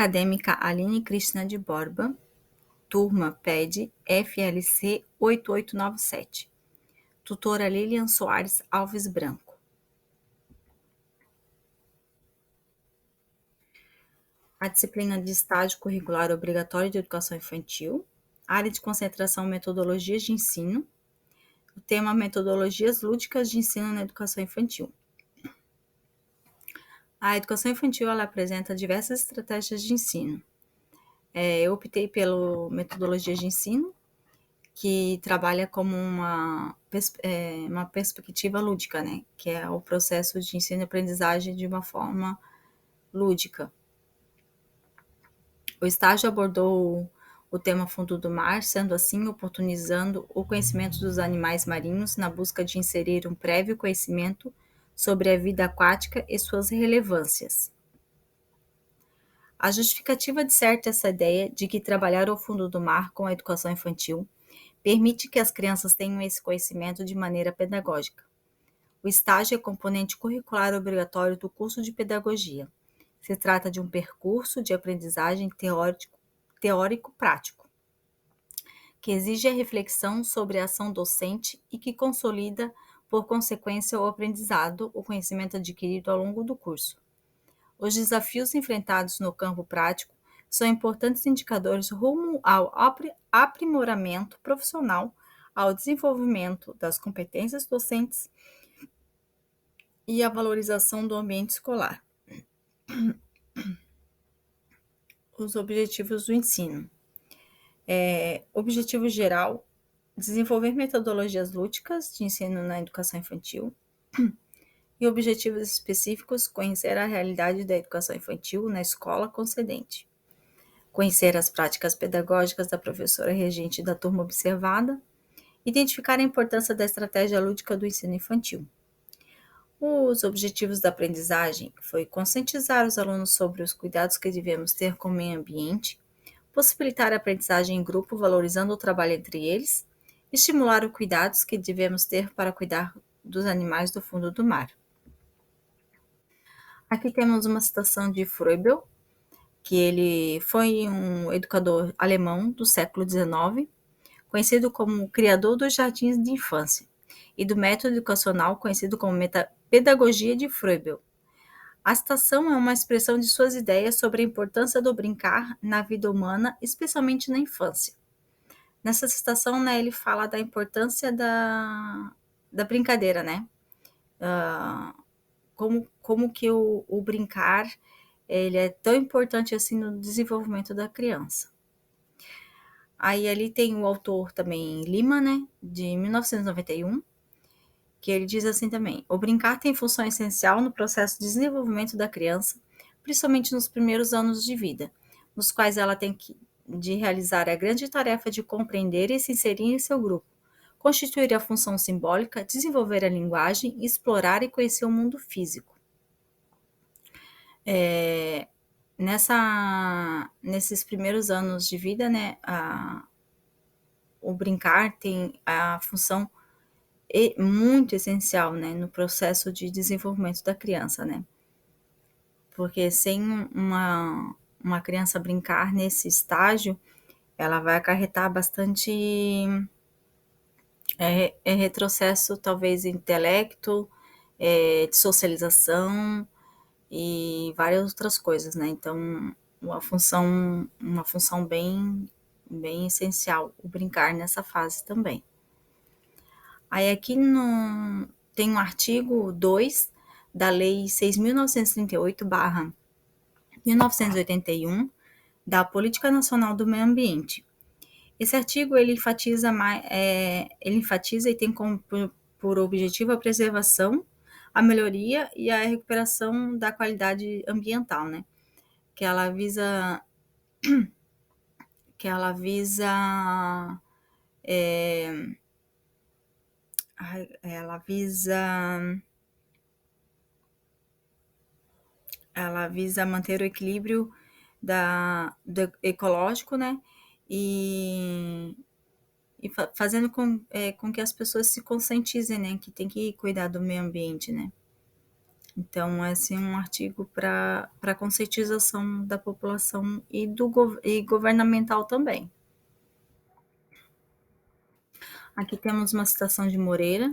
Acadêmica Aline Cristina de Borba, turma PED FLC 8897. Tutora Lilian Soares Alves Branco. A disciplina de estágio curricular obrigatório de educação infantil, área de concentração metodologias de ensino, o tema metodologias lúdicas de ensino na educação infantil. A educação infantil ela apresenta diversas estratégias de ensino. Eu optei pela metodologia de ensino, que trabalha como uma perspectiva lúdica, né? Que é o processo de ensino e aprendizagem de uma forma lúdica. O estágio abordou o tema fundo do mar, sendo assim oportunizando o conhecimento dos animais marinhos na busca de inserir um prévio conhecimento sobre a vida aquática e suas relevâncias. A justificativa disserta essa ideia de que trabalhar ao fundo do mar com a educação infantil permite que as crianças tenham esse conhecimento de maneira pedagógica. O estágio é componente curricular obrigatório do curso de pedagogia. Se trata de um percurso de aprendizagem teórico-prático, que exige a reflexão sobre a ação docente e que consolida, por consequência, o aprendizado, o conhecimento adquirido ao longo do curso. Os desafios enfrentados no campo prático são importantes indicadores rumo ao aprimoramento profissional, ao desenvolvimento das competências docentes e à valorização do ambiente escolar. Os objetivos do ensino. Objetivo geral: desenvolver metodologias lúdicas de ensino na educação infantil. E objetivos específicos: conhecer a realidade da educação infantil na escola concedente. Conhecer as práticas pedagógicas da professora regente da turma observada. Identificar a importância da estratégia lúdica do ensino infantil. Os objetivos da aprendizagem foi conscientizar os alunos sobre os cuidados que devemos ter com o meio ambiente, possibilitar a aprendizagem em grupo valorizando o trabalho entre eles, estimular os cuidados que devemos ter para cuidar dos animais do fundo do mar. Aqui temos uma citação de Froebel, que ele foi um educador alemão do século XIX, conhecido como o criador dos jardins de infância, e do método educacional conhecido como pedagogia de Froebel. A citação é uma expressão de suas ideias sobre a importância do brincar na vida humana, especialmente na infância. Nessa citação, né, ele fala da importância da brincadeira, né? Como que o brincar ele é tão importante assim no desenvolvimento da criança. Aí ali tem o autor também Lima, né, de 1991, que ele diz assim também: o brincar tem função essencial no processo de desenvolvimento da criança, principalmente nos primeiros anos de vida, nos quais ela tem de realizar a grande tarefa de compreender e se inserir em seu grupo, constituir a função simbólica, desenvolver a linguagem, explorar e conhecer o mundo físico. Nesses primeiros anos de vida, né, o brincar tem a função muito essencial, né, no processo de desenvolvimento da criança, né? Porque sem uma criança brincar nesse estágio, ela vai acarretar bastante retrocesso, talvez intelecto, de socialização e várias outras coisas, né? Então, uma função bem essencial, o brincar nessa fase também. Aí aqui tem um artigo 2 da Lei 6.938/1981 da Política Nacional do Meio Ambiente. Esse artigo ele enfatiza e tem como por objetivo a preservação, a melhoria e a recuperação da qualidade ambiental, né? Que ela visa manter o equilíbrio do ecológico, né? E fazendo com que as pessoas se conscientizem, né? Que tem que cuidar do meio ambiente, né? Então, esse é um artigo para conscientização da população e governamental também. Aqui temos uma citação de Moreira.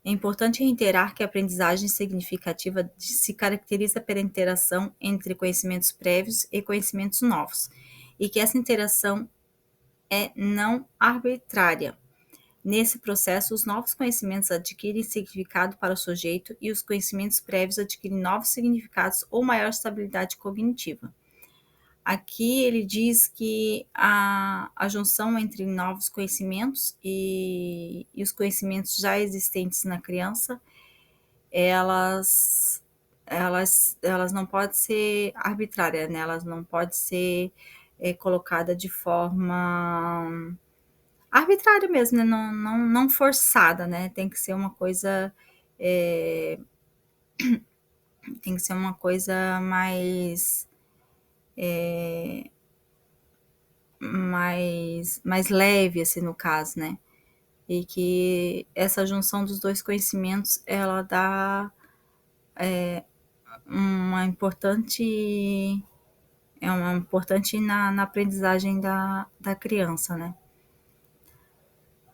É importante reiterar que a aprendizagem significativa se caracteriza pela interação entre conhecimentos prévios e conhecimentos novos, e que essa interação é não arbitrária. Nesse processo, os novos conhecimentos adquirem significado para o sujeito e os conhecimentos prévios adquirem novos significados ou maior estabilidade cognitiva. Aqui ele diz que a junção entre novos conhecimentos e os conhecimentos já existentes na criança, elas não podem ser arbitrárias, né? Elas não podem ser colocadas de forma arbitrária mesmo, né? Não forçada, né? Tem que ser uma coisa tem que ser uma coisa mais leve, assim, no caso, né? E que essa junção dos dois conhecimentos, ela dá uma importante na aprendizagem da criança, né?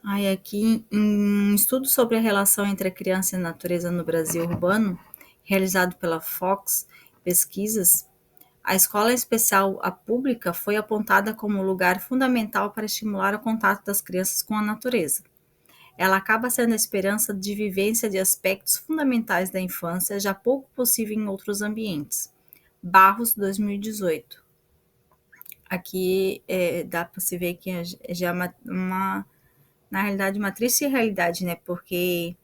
Aí aqui, em um estudo sobre a relação entre a criança e a natureza no Brasil urbano, realizado pela Fox Pesquisas, a escola especial, a pública, foi apontada como lugar fundamental para estimular o contato das crianças com a natureza. Ela acaba sendo a esperança de vivência de aspectos fundamentais da infância, já pouco possível em outros ambientes. Barros, 2018. Aqui dá para se ver que já é na realidade, uma triste realidade, né? Porque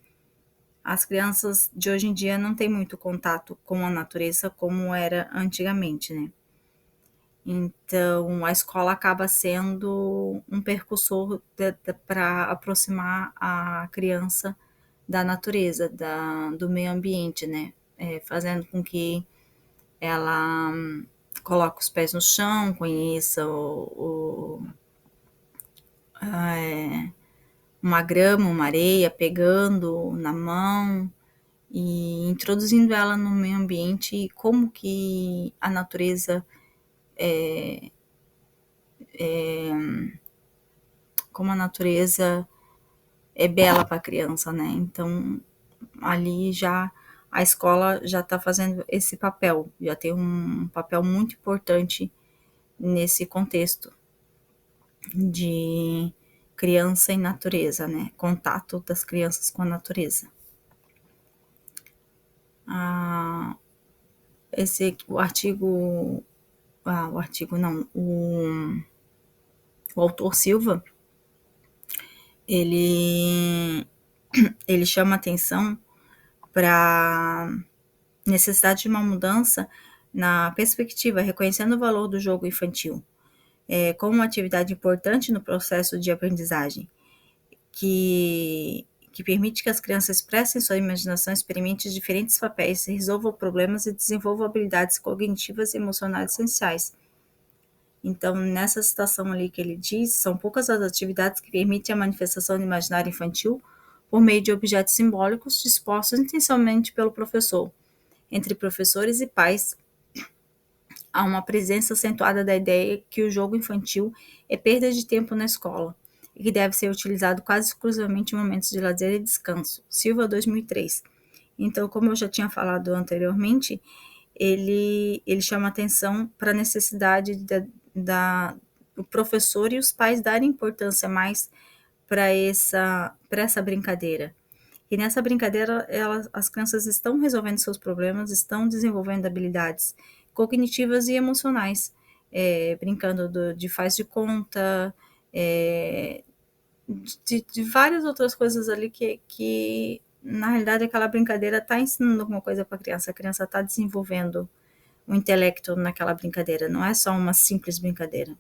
as crianças de hoje em dia não têm muito contato com a natureza como era antigamente, né? Então, a escola acaba sendo um percursor para aproximar a criança da natureza, do meio ambiente, né? Fazendo com que ela coloque os pés no chão, conheça uma grama, uma areia, pegando na mão e introduzindo ela no meio ambiente e como que a natureza é bela para a criança, né? Então, ali já a escola já está fazendo esse papel, já tem um papel muito importante nesse contexto de criança e natureza, né? Contato das crianças com a natureza. O artigo não, o autor Silva, ele chama atenção para necessidade de uma mudança na perspectiva, reconhecendo o valor do jogo infantil como uma atividade importante no processo de aprendizagem, que permite que as crianças expressem sua imaginação, experimentem diferentes papéis, resolvam problemas e desenvolvam habilidades cognitivas e emocionais essenciais. Então, nessa citação ali que ele diz, são poucas as atividades que permitem a manifestação do imaginário infantil por meio de objetos simbólicos dispostos intencionalmente pelo professor. Entre professores e pais, há uma presença acentuada da ideia que o jogo infantil é perda de tempo na escola e que deve ser utilizado quase exclusivamente em momentos de lazer e descanso. Silva, 2003. Então, como eu já tinha falado anteriormente, ele chama atenção para a necessidade do professor e os pais darem importância mais para essa brincadeira. E nessa brincadeira, as crianças estão resolvendo seus problemas, estão desenvolvendo habilidades cognitivas e emocionais, brincando de faz de conta, de várias outras coisas ali que na realidade, aquela brincadeira está ensinando alguma coisa para a criança está desenvolvendo o intelecto naquela brincadeira, não é só uma simples brincadeira.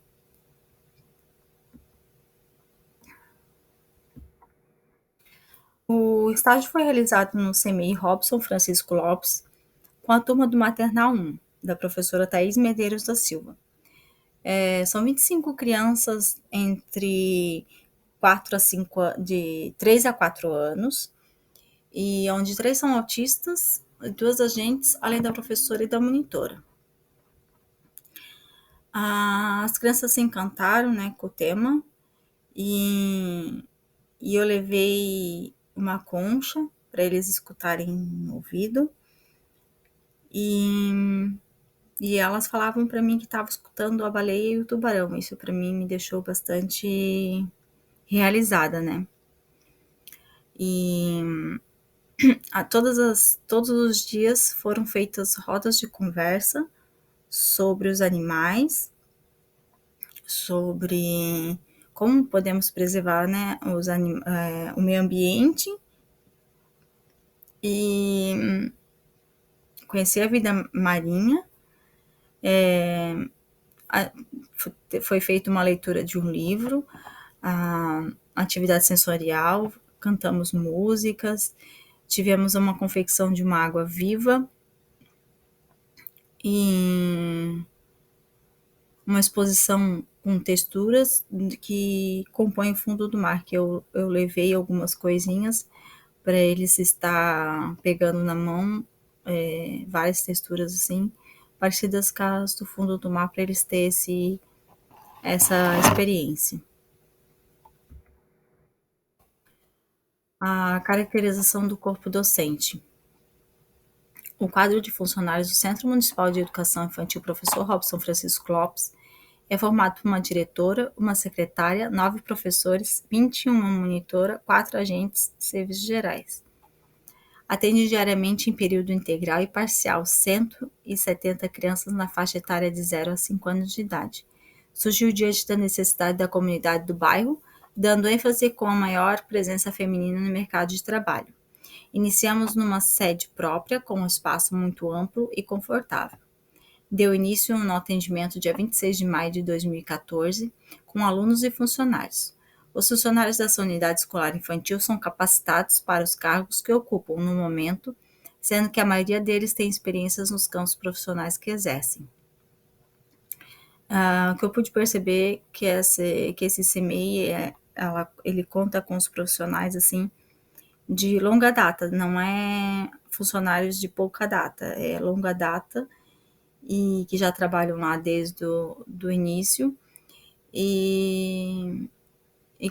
O estágio foi realizado no CMI Robson Francisco Lopes, com a turma do Maternal 1, da professora Thaís Medeiros da Silva. São 25 crianças entre 3 a 4 anos, e onde 3 são autistas, duas agentes, além da professora e da monitora. As crianças se encantaram, né, com o tema e eu levei uma concha para eles escutarem no ouvido e elas falavam para mim que estavam escutando a baleia e o tubarão. Isso para mim me deixou bastante realizada, né? E todos os dias foram feitas rodas de conversa sobre os animais, sobre como podemos preservar, né, o meio ambiente e conhecer a vida marinha. Foi feita uma leitura de um livro, a atividade sensorial, cantamos músicas, tivemos uma confecção de uma água viva e uma exposição com texturas que compõem o fundo do mar, que eu levei algumas coisinhas para eles estar pegando na mão, várias texturas assim, parecidas com as do fundo do mar, para eles terem essa experiência. A caracterização do corpo docente. O quadro de funcionários do Centro Municipal de Educação Infantil Professor Robson Francisco Lopes é formado por uma diretora, uma secretária, 9 professores, 21 monitora, 4 agentes de serviços gerais. Atende diariamente em período integral e parcial 170 crianças na faixa etária de 0 a 5 anos de idade. Surgiu diante da necessidade da comunidade do bairro, dando ênfase com a maior presença feminina no mercado de trabalho. Iniciamos numa sede própria, com um espaço muito amplo e confortável. Deu início no atendimento dia 26 de maio de 2014, com alunos e funcionários. Os funcionários dessa unidade escolar infantil são capacitados para os cargos que ocupam no momento, sendo que a maioria deles tem experiências nos campos profissionais que exercem. O que eu pude perceber que esse CMEI, ele conta com os profissionais assim de longa data, não é funcionários de pouca data, é longa data e que já trabalham lá desde o início e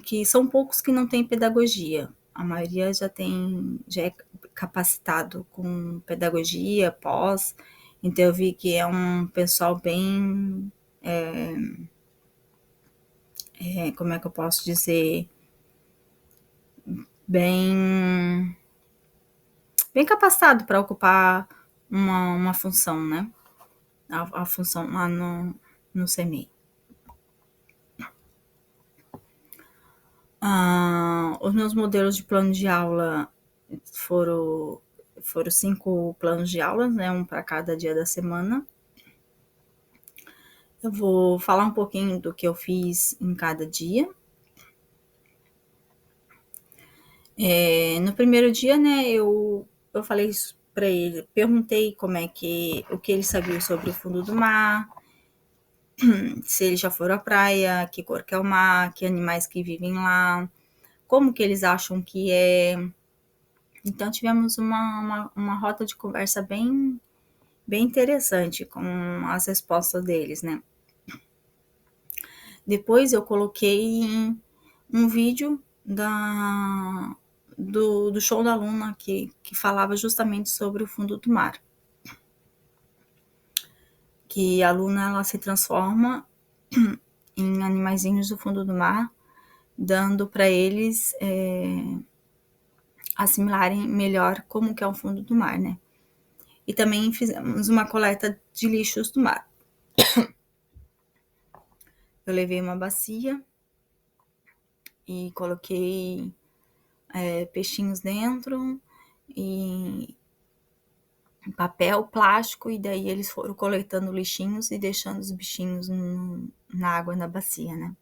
que são poucos que não têm pedagogia. A maioria já é capacitado com pedagogia, pós, então eu vi que é um pessoal bem, como é que eu posso dizer, bem capacitado para ocupar uma função, né? A função lá no CMEI. Os meus modelos de plano de aula foram 5 planos de aula, né? Um para cada dia da semana. Eu vou falar um pouquinho do que eu fiz em cada dia. No primeiro dia, né, eu falei isso para ele, perguntei o que ele sabia sobre o fundo do mar, se eles já foram à praia, que cor que é o mar, que animais que vivem lá, como que eles acham que é. Então tivemos uma roda de conversa bem interessante com as respostas deles, né. Depois eu coloquei um vídeo do show da Luna que falava justamente sobre o fundo do mar. Que a Luna ela se transforma em animaizinhos do fundo do mar, dando para eles assimilarem melhor como que é o fundo do mar, né? E também fizemos uma coleta de lixos do mar. Eu levei uma bacia e coloquei peixinhos dentro e papel, plástico, e daí eles foram coletando lixinhos e deixando os bichinhos na água, na bacia, né?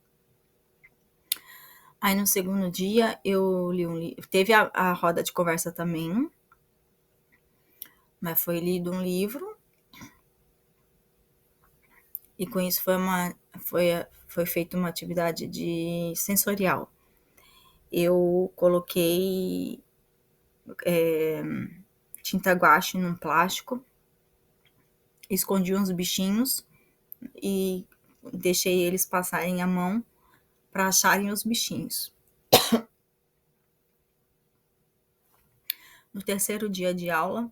Aí no segundo dia eu li um livro, teve a roda de conversa também, mas foi lido um livro e com isso foi feita uma atividade de sensorial. Eu coloquei tinta guache num plástico, escondi uns bichinhos e deixei eles passarem a mão para acharem os bichinhos. No terceiro dia de aula,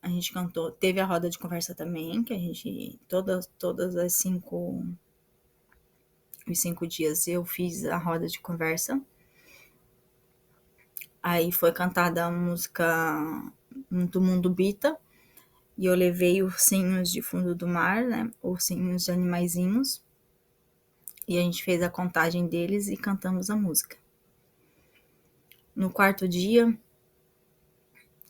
a gente cantou, teve a roda de conversa também, que a gente, todas os 5 dias eu fiz a roda de conversa. Aí foi cantada a música do Mundo Bita, e eu levei ursinhos de fundo do mar, né, ursinhos de animaizinhos, e a gente fez a contagem deles e cantamos a música. No quarto dia,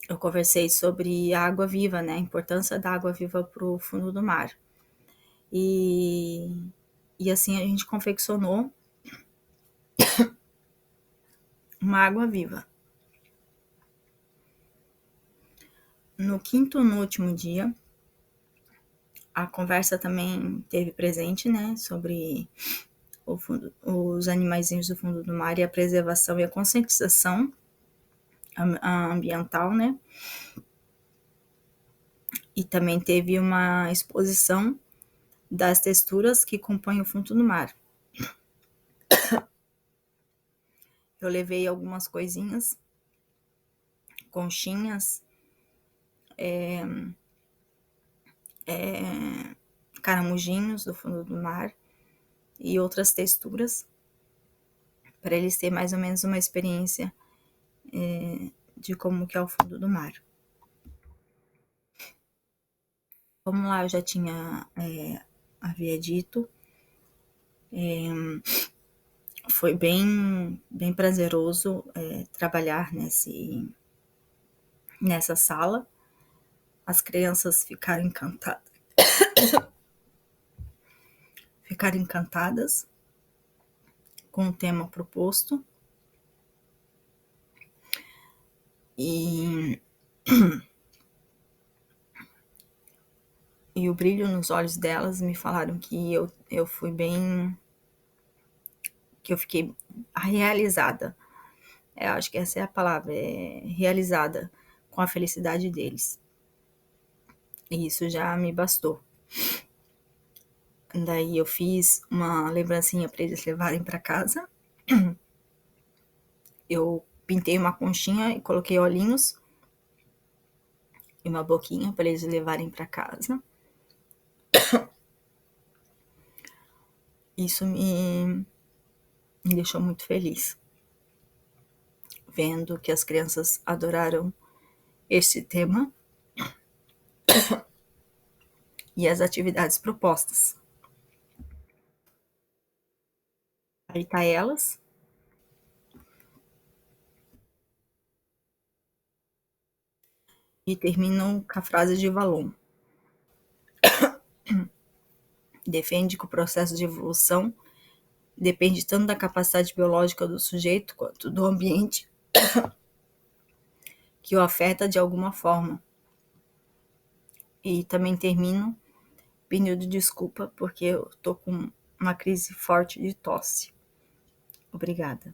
eu conversei sobre a água viva, né, a importância da água viva para o fundo do mar. E assim a gente confeccionou uma água viva. No quinto, no último dia, a conversa também teve presente, né, sobre os animaizinhos do fundo do mar e a preservação e a conscientização ambiental, né? E também teve uma exposição das texturas que compõem o fundo do mar. Eu levei algumas coisinhas, conchinhas, caramujinhos do fundo do mar e outras texturas, para eles terem mais ou menos uma experiência de como que é o fundo do mar. Como lá eu já havia dito, foi bem prazeroso trabalhar nessa sala. As crianças ficaram encantadas com o tema proposto. E o brilho nos olhos delas me falaram que eu fui bem, que eu fiquei realizada. Eu acho que essa é a palavra, realizada com a felicidade deles. E isso já me bastou. Daí eu fiz uma lembrancinha para eles levarem para casa. Eu pintei uma conchinha e coloquei olhinhos e uma boquinha para eles levarem para casa. Isso me deixou muito feliz, vendo que as crianças adoraram esse tema e as atividades propostas. Aí tá elas. E terminam com a frase de Valon. Defende que o processo de evolução depende tanto da capacidade biológica do sujeito quanto do ambiente que o afeta de alguma forma. E também termino pedindo desculpa porque eu tô com uma crise forte de tosse. Obrigada.